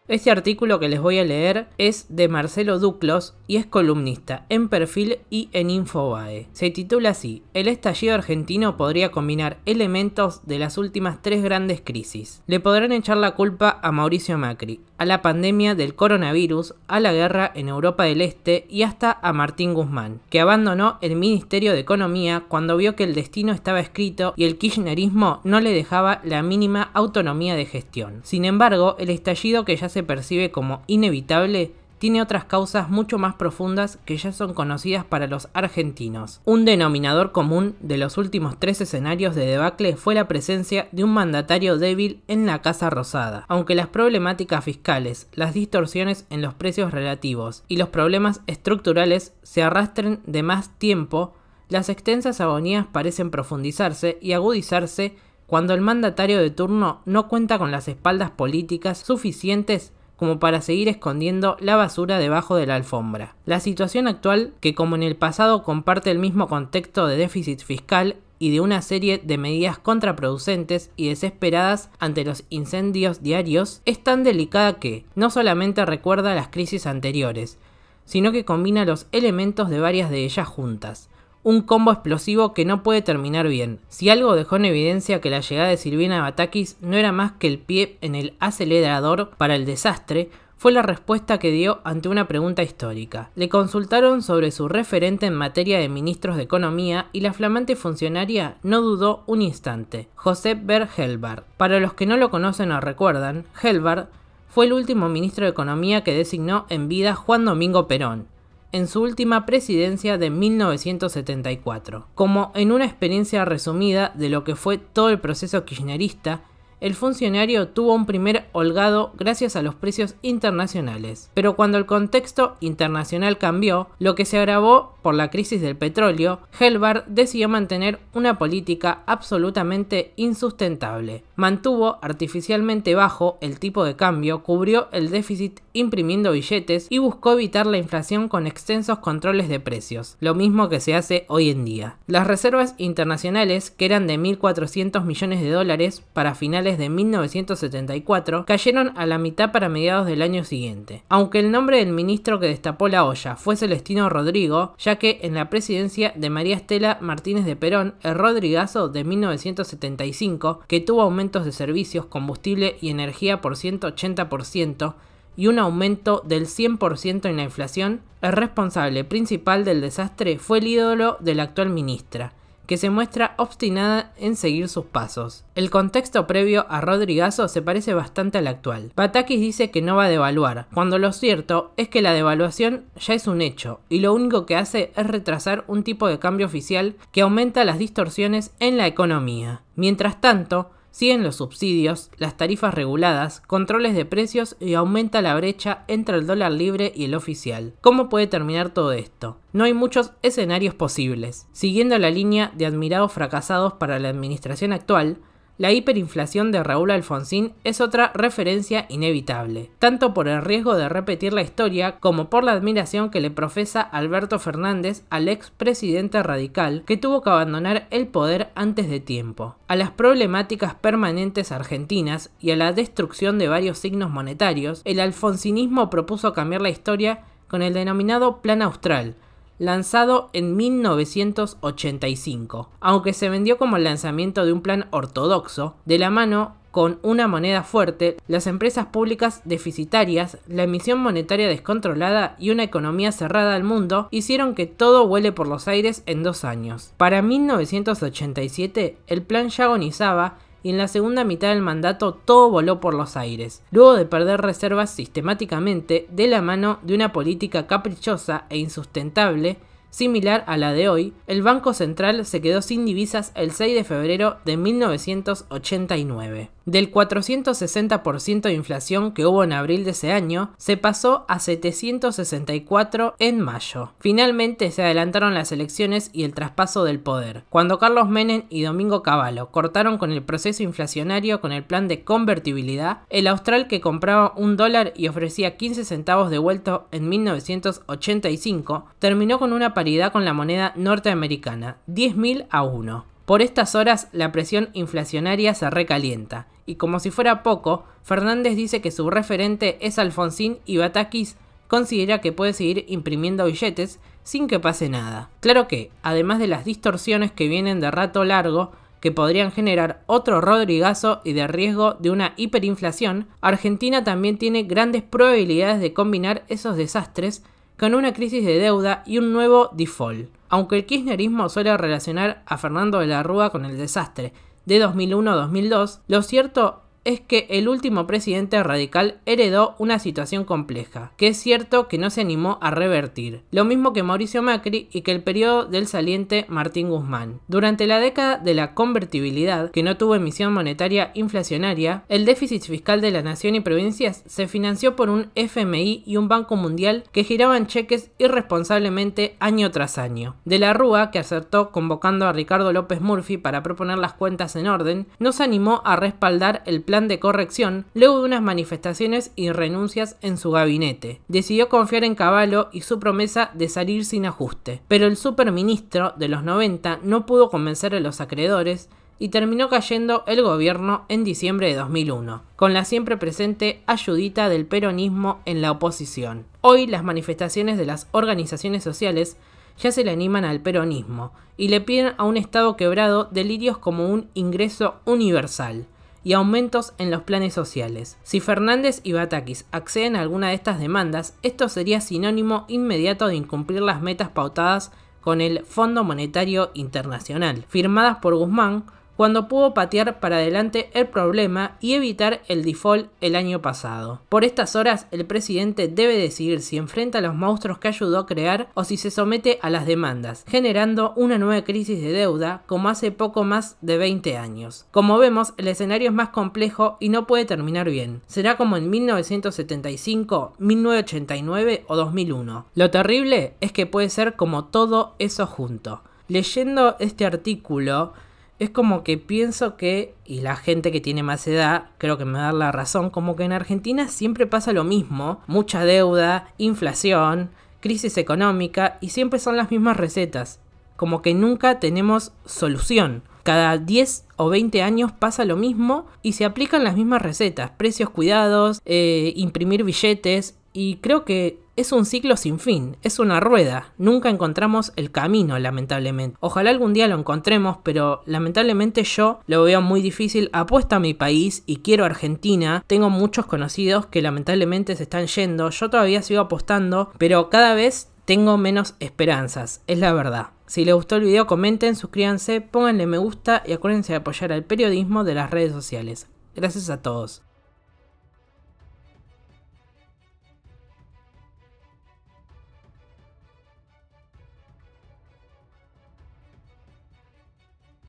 Este artículo que les voy a leer es de Marcelo Duclos y es columnista en Perfil y en Infobae. Se titula así: el estallido argentino podría combinar elementos de las últimas 3 grandes crisis. Le podrán echar la culpa a Mauricio Macri, a la pandemia del coronavirus, a la guerra en Europa del Este y hasta a Martín Guzmán, que abandonó el Ministerio de Economía cuando vio que el destino estaba escrito y el kirchnerismo no le dejaba la mínima autonomía de gestión. Sin embargo, el estallido, que ya se percibe como inevitable, tiene otras causas mucho más profundas que ya son conocidas para los argentinos. Un denominador común de los últimos 3 escenarios de debacle fue la presencia de un mandatario débil en la Casa Rosada. Aunque las problemáticas fiscales, las distorsiones en los precios relativos y los problemas estructurales se arrastren de más tiempo, las extensas agonías parecen profundizarse y agudizarse cuando el mandatario de turno no cuenta con las espaldas políticas suficientes como para seguir escondiendo la basura debajo de la alfombra. La situación actual, que como en el pasado comparte el mismo contexto de déficit fiscal y de una serie de medidas contraproducentes y desesperadas ante los incendios diarios, es tan delicada que no solamente recuerda las crisis anteriores, sino que combina los elementos de varias de ellas juntas. Un combo explosivo que no puede terminar bien. Si algo dejó en evidencia que la llegada de Silvina Batakis no era más que el pie en el acelerador para el desastre, fue la respuesta que dio ante una pregunta histórica. Le consultaron sobre su referente en materia de ministros de Economía y la flamante funcionaria no dudó un instante: Josep Ber Helbar. Para los que no lo conocen o recuerdan, Helbar fue el último ministro de Economía que designó en vida Juan Domingo Perón, en su última presidencia de 1974. Como en una experiencia resumida de lo que fue todo el proceso kirchnerista, el funcionario tuvo un primer holgado gracias a los precios internacionales. Pero cuando el contexto internacional cambió, lo que se agravó por la crisis del petróleo, Helbar decidió mantener una política absolutamente insustentable. Mantuvo artificialmente bajo el tipo de cambio, cubrió el déficit imprimiendo billetes y buscó evitar la inflación con extensos controles de precios, lo mismo que se hace hoy en día. Las reservas internacionales, que eran de 1.400 millones de dólares para finales de 1974, cayeron a la mitad para mediados del año siguiente. Aunque el nombre del ministro que destapó la olla fue Celestino Rodrigo, ya que en la presidencia de María Estela Martínez de Perón, el Rodrigazo de 1975, que tuvo aumentos de servicios, combustible y energía por 180%, y un aumento del 100% en la inflación, el responsable principal del desastre fue el ídolo de la actual ministra, que se muestra obstinada en seguir sus pasos. El contexto previo a Rodrigazo se parece bastante al actual. Batakis dice que no va a devaluar, cuando lo cierto es que la devaluación ya es un hecho, y lo único que hace es retrasar un tipo de cambio oficial que aumenta las distorsiones en la economía. Mientras tanto, siguen los subsidios, las tarifas reguladas, controles de precios y aumenta la brecha entre el dólar libre y el oficial. ¿Cómo puede terminar todo esto? No hay muchos escenarios posibles. Siguiendo la línea de admirados fracasados para la administración actual, la hiperinflación de Raúl Alfonsín es otra referencia inevitable, tanto por el riesgo de repetir la historia como por la admiración que le profesa Alberto Fernández al expresidente radical que tuvo que abandonar el poder antes de tiempo. A las problemáticas permanentes argentinas y a la destrucción de varios signos monetarios, el alfonsinismo propuso cambiar la historia con el denominado Plan Austral, lanzado en 1985, aunque se vendió como el lanzamiento de un plan ortodoxo, de la mano con una moneda fuerte, las empresas públicas deficitarias, la emisión monetaria descontrolada y una economía cerrada al mundo hicieron que todo vuele por los aires en 2 años. Para 1987, el plan ya agonizaba y en la segunda mitad del mandato todo voló por los aires, luego de perder reservas sistemáticamente de la mano de una política caprichosa e insustentable. Similar a la de hoy, el Banco Central se quedó sin divisas el 6 de febrero de 1989. Del 460% de inflación que hubo en abril de ese año, se pasó a 764 en mayo. Finalmente se adelantaron las elecciones y el traspaso del poder, cuando Carlos Menem y Domingo Cavallo cortaron con el proceso inflacionario con el plan de convertibilidad. El austral, que compraba $1 y ofrecía 15 centavos de vuelto en 1985, terminó con una paridad con la moneda norteamericana, 10.000 a 1. Por estas horas la presión inflacionaria se recalienta Y como si fuera poco, Fernández dice que su referente es Alfonsín y Batakis considera que puede seguir imprimiendo billetes sin que pase nada. Claro que, además de las distorsiones que vienen de rato largo, que podrían generar otro Rodrigazo y de riesgo de una hiperinflación, Argentina también tiene grandes probabilidades de combinar esos desastres con una crisis de deuda y un nuevo default. Aunque el kirchnerismo suele relacionar a Fernando de la Rúa con el desastre de 2001-2002, lo cierto es que el último presidente radical heredó una situación compleja, que es cierto que no se animó a revertir, lo mismo que Mauricio Macri y que el periodo del saliente Martín Guzmán. Durante la década de la convertibilidad, que no tuvo emisión monetaria inflacionaria, el déficit fiscal de la nación y provincias se financió por un FMI y un Banco Mundial que giraban cheques irresponsablemente año tras año. De la Rúa, que acertó convocando a Ricardo López Murphy para proponer las cuentas en orden, no se animó a respaldar el plan de corrección luego de unas manifestaciones y renuncias en su gabinete. Decidió confiar en Cavallo y su promesa de salir sin ajuste, pero el superministro de los 90 no pudo convencer a los acreedores y terminó cayendo el gobierno en diciembre de 2001, con la siempre presente ayudita del peronismo en la oposición. Hoy las manifestaciones de las organizaciones sociales ya se le animan al peronismo y le piden a un Estado quebrado delirios como un ingreso universal y aumentos en los planes sociales. Si Fernández y Batakis acceden a alguna de estas demandas, esto sería sinónimo inmediato de incumplir las metas pautadas con el Fondo Monetario Internacional, firmadas por Guzmán cuando pudo patear para adelante el problema y evitar el default el año pasado. Por estas horas, el presidente debe decidir si enfrenta a los monstruos que ayudó a crear o si se somete a las demandas, generando una nueva crisis de deuda como hace poco más de 20 años. Como vemos, el escenario es más complejo y no puede terminar bien. Será como en 1975, 1989 o 2001. Lo terrible es que puede ser como todo eso junto. Leyendo este artículo, es como que pienso que, y la gente que tiene más edad, creo que me da la razón, como que en Argentina siempre pasa lo mismo, mucha deuda, inflación, crisis económica, y siempre son las mismas recetas, como que nunca tenemos solución. Cada 10 o 20 años pasa lo mismo y se aplican las mismas recetas, precios cuidados, imprimir billetes, y creo que es un ciclo sin fin, es una rueda, nunca encontramos el camino lamentablemente. Ojalá algún día lo encontremos, pero lamentablemente yo lo veo muy difícil. Apuesto a mi país y quiero Argentina, tengo muchos conocidos que lamentablemente se están yendo, yo todavía sigo apostando, pero cada vez tengo menos esperanzas, es la verdad. Si les gustó el video comenten, suscríbanse, pónganle me gusta y acuérdense de apoyar al periodismo de las redes sociales. Gracias a todos.